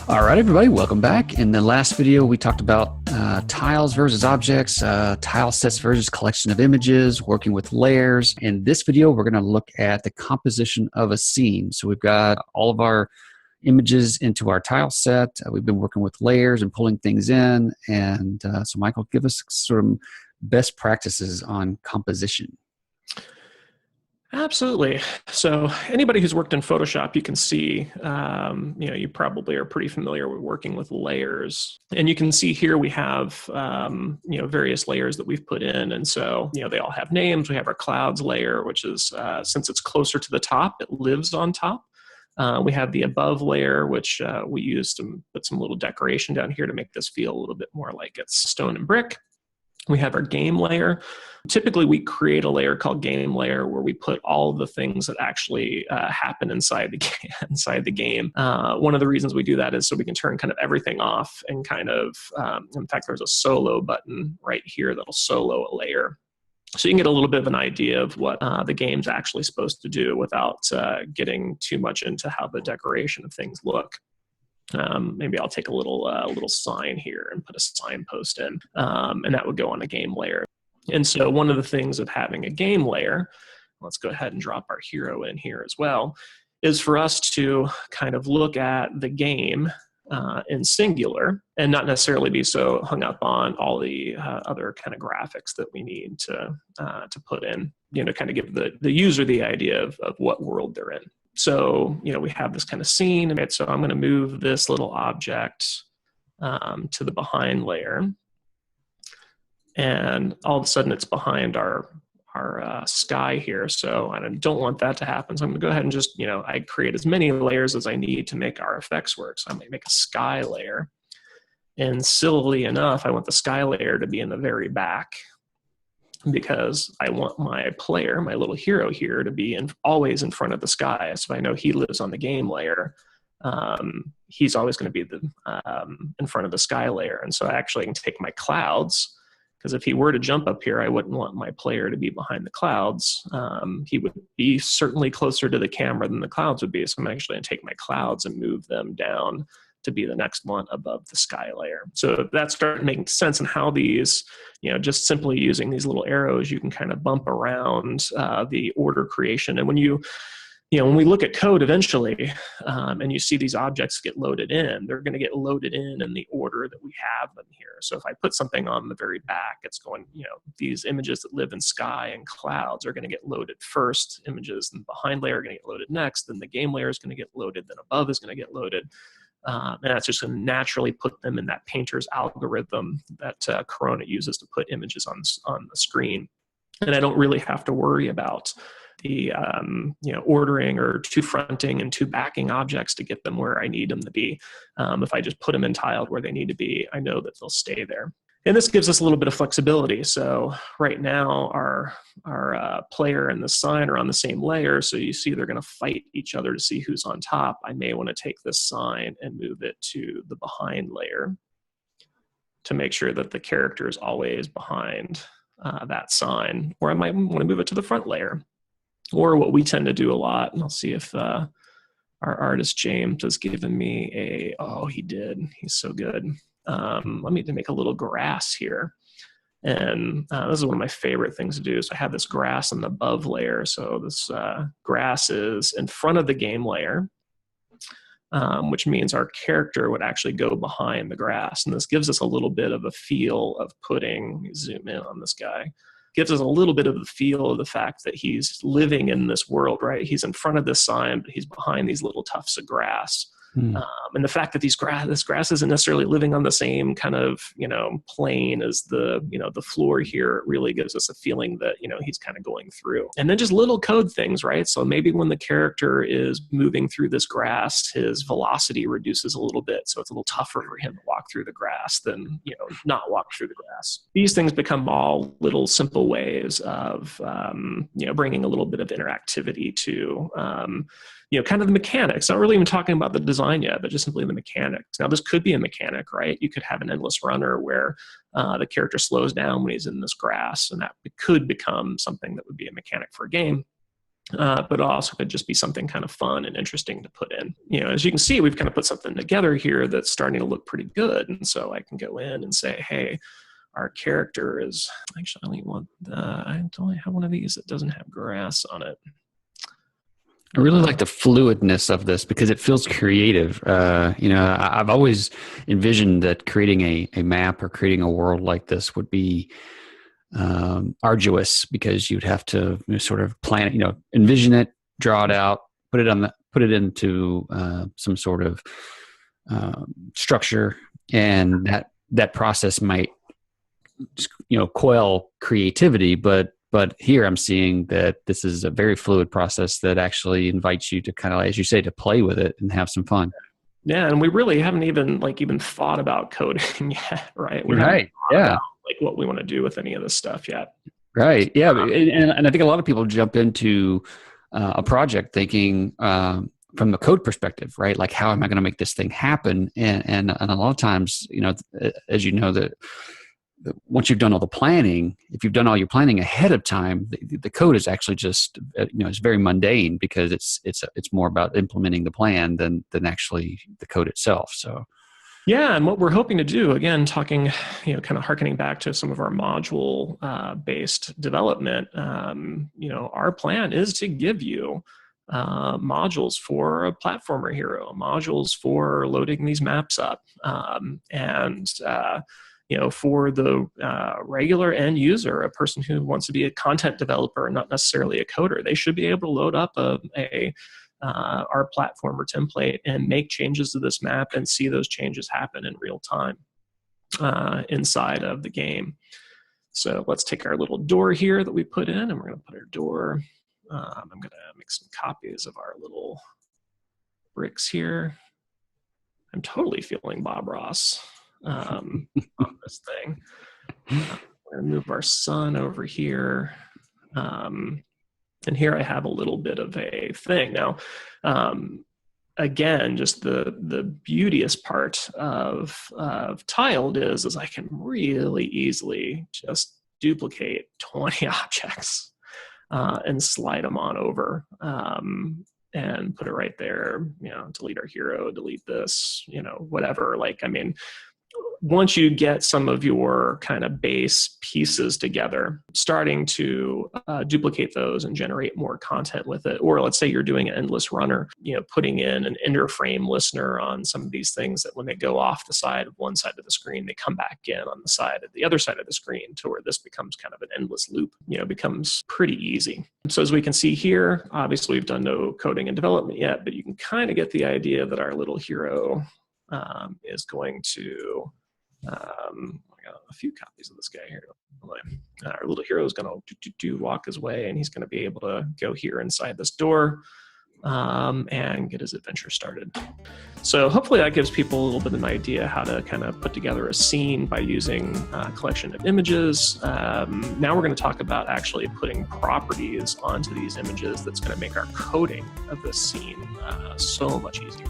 All right, everybody, welcome back. In the last video, we talked about tiles versus objects, tile sets versus collection of images, working with layers. In this video, we're going to look at the composition of a scene. So we've got all of our images into our tile set. We've been working with layers and pulling things in. And so Michael, give us some best practices on composition. Absolutely. So anybody who's worked in Photoshop, you can see, you probably are pretty familiar with working with layers. And you can see here we have, various layers that we've put in. And so, they all have names. We have our clouds layer, which is, since it's closer to the top, it lives on top. We have the above layer, which we use to put some little decoration down here to make this feel a little bit more like it's stone and brick. We have our game layer. Typically, we create a layer called game layer where we put all of the things that actually happen inside the game. One of the reasons we do that is so we can turn kind of everything off and kind of, in fact, there's a solo button right here that'll solo a layer. So you can get a little bit of an idea of what the game's actually supposed to do without getting too much into how the decoration of things look. Maybe I'll take a little sign here and put a signpost in, and that would go on a game layer. And so one of the things of having a game layer, let's go ahead and drop our hero in here as well, is for us to kind of look at the game in singular and not necessarily be so hung up on all the other kind of graphics that we need to put in, kind of give the user the idea of what world they're in. So, we have this kind of scene, right? So I'm going to move this little object to the behind layer. And all of a sudden it's behind our sky here. So I don't want that to happen. So I'm going to go ahead and just, I create as many layers as I need to make our effects work. So I'm going to make a sky layer. And sillily enough, I want the sky layer to be in the very back, because I want my player, my little hero here, to be always in front of the sky. So I know he lives on the game layer. He's always going to be in front of the sky layer. And so I actually can take my clouds, because if he were to jump up here, I wouldn't want my player to be behind the clouds. He would be certainly closer to the camera than the clouds would be. So I'm actually going to take my clouds and move them down to be the next one above the sky layer. So that started making sense in how these, just simply using these little arrows, you can kind of bump around the order creation. And when when we look at code eventually, and you see these objects get loaded in, they're going to get loaded in the order that we have them here. So if I put something on the very back, it's going, these images that live in sky and clouds are going to get loaded first. Images in the behind layer are going to get loaded next. Then the game layer is going to get loaded. Then above is going to get loaded. And that's just going to naturally put them in that painter's algorithm that Corona uses to put images on the screen. And I don't really have to worry about the ordering or two fronting and two backing objects to get them where I need them to be. If I just put them in tiled where they need to be, I know that they'll stay there. And this gives us a little bit of flexibility. So right now our player and the sign are on the same layer. So you see they're going to fight each other to see who's on top. I may want to take this sign and move it to the behind layer to make sure that the character is always behind that sign. Or I might want to move it to the front layer. Or what we tend to do a lot, and I'll see if our artist James has given me he did. He's so good. Let me make a little grass here. And this is one of my favorite things to do. So I have this grass in the above layer. So this grass is in front of the game layer, which means our character would actually go behind the grass. And this gives us a little bit of a feel of zoom in on this guy. Gives us a little bit of the feel of the fact that he's living in this world, right? He's in front of this sign, but he's behind these little tufts of grass. And the fact that this grass isn't necessarily living on the same kind of, plane as the floor here, really gives us a feeling that, he's kind of going through. And then just little code things, right? So maybe when the character is moving through this grass, his velocity reduces a little bit. So it's a little tougher for him to walk through the grass than, not walk through the grass. These things become all little simple ways of, bringing a little bit of interactivity to, kind of the mechanics. Not really even talking about the design yet, but just simply the mechanics. Now, this could be a mechanic, right? You could have an endless runner where the character slows down when he's in this grass, and that could become something that would be a mechanic for a game. but it also could just be something kind of fun and interesting to put in. As you can see, we've kind of put something together here that's starting to look pretty good. And so I can go in and say, hey, our character is, actually, I don't have one of these that doesn't have grass on it. I really like the fluidness of this because it feels creative. I've always envisioned that creating a map or creating a world like this would be arduous because you'd have to sort of plan it, envision it, draw it out, put it into some sort of structure, and that process might quell creativity, but here I'm seeing that this is a very fluid process that actually invites you to kind of, as you say, to play with it and have some fun. Yeah, and we really haven't even thought about coding yet, right? We right. Yeah. About, what we want to do with any of this stuff yet. Right. Yeah, and I think a lot of people jump into a project thinking from the code perspective, right? Like, how am I going to make this thing happen? And a lot of times, as you know, that once you've done all the planning, if you've done all your planning ahead of time, the code is actually just, it's very mundane because it's more about implementing the plan than actually the code itself. So, yeah, and what we're hoping to do, again, talking, kind of harkening back to some of our module based development, our plan is to give you modules for a platformer hero, modules for loading these maps up, and for the regular end user, a person who wants to be a content developer, not necessarily a coder, they should be able to load up our platformer template and make changes to this map and see those changes happen in real time inside of the game. So let's take our little door here that we put in, and we're going to put our door. I'm going to make some copies of our little bricks here. I'm totally feeling Bob Ross on this thing. We're going to move our sun over here. And here I have a little bit of a thing. Now, again, just the beauteous part of Tiled is I can really easily just duplicate 20 objects and slide them on over and put it right there, delete our hero, delete this, whatever. Once you get some of your kind of base pieces together, starting to duplicate those and generate more content with it. Or let's say you're doing an endless runner, putting in an ender frame listener on some of these things that when they go off the side of one side of the screen, they come back in on the other side of the screen, to where this becomes kind of an endless loop, becomes pretty easy. So as we can see here, obviously we've done no coding and development yet, but you can kind of get the idea that our little hero is going to, I got a few copies of this guy here. Our little hero is going to walk his way, and he's going to be able to go here inside this door and get his adventure started. So hopefully that gives people a little bit of an idea how to kind of put together a scene by using a collection of images. Now we're going to talk about actually putting properties onto these images that's going to make our coding of this scene so much easier.